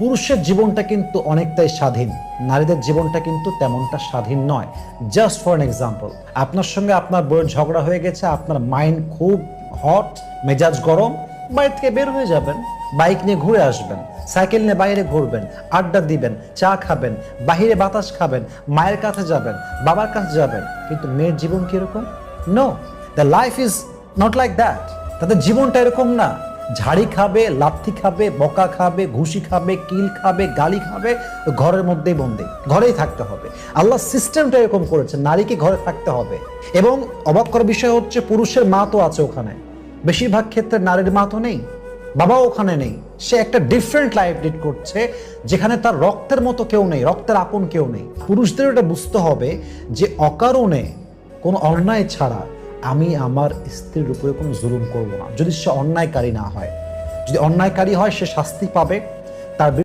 পুরুষের জীবনটা কিন্তু অনেকটাই স্বাধীন, নারীদের জীবনটা কিন্তু তেমনটা স্বাধীন নয়। জাস্ট ফর অ্যান এক্সাম্পল, আপনার সঙ্গে আপনার বউয়ের ঝগড়া হয়ে গেছে, আপনার মাইন্ড খুব হট, মেজাজ গরম, বাড়ি থেকে বের হয়ে যাবেন, বাইক নিয়ে ঘুরে আসবেন, সাইকেল নিয়ে বাইরে ঘুরবেন, আড্ডা দিবেন, চা খাবেন, বাহিরে বাতাস খাবেন, মায়ের কাছে যাবেন, বাবার কাছে যাবেন। কিন্তু মেয়ের জীবন কিরকম? No, the life is not like that. তাদের জীবনটা এরকম না। ঝাড়ি খাবে, লাথি খাবে, বকা খাবে, ঘুষি খাবে, কিল খাবে, গালি খাবে, ঘরের মধ্যেই বন্দি, ঘরেই থাকতে হবে। আল্লাহ সিস্টেমটা এরকম করেছে, নারীকে ঘরে থাকতে হবে। এবং অবাক করার বিষয় হচ্ছে, পুরুষের মা তো আছে ওখানে, বেশিরভাগ ক্ষেত্রে নারীর মা তো নেই, বাবাও ওখানে নেই। সে একটা ডিফারেন্ট লাইফ লিড করছে, যেখানে তার রক্তের মতো কেউ নেই, রক্তের আপন কেউ নেই। পুরুষদের এটা বুঝতে হবে যে অকারণে কোনো অন্যায় ছাড়া আমি আমার স্ত্রীর উপরে কোনো জুলুম করব না, যদি সে অন্যায়কারী না হয়। যদি অন্যায়কারী হয়, সে শাস্তি পাবে,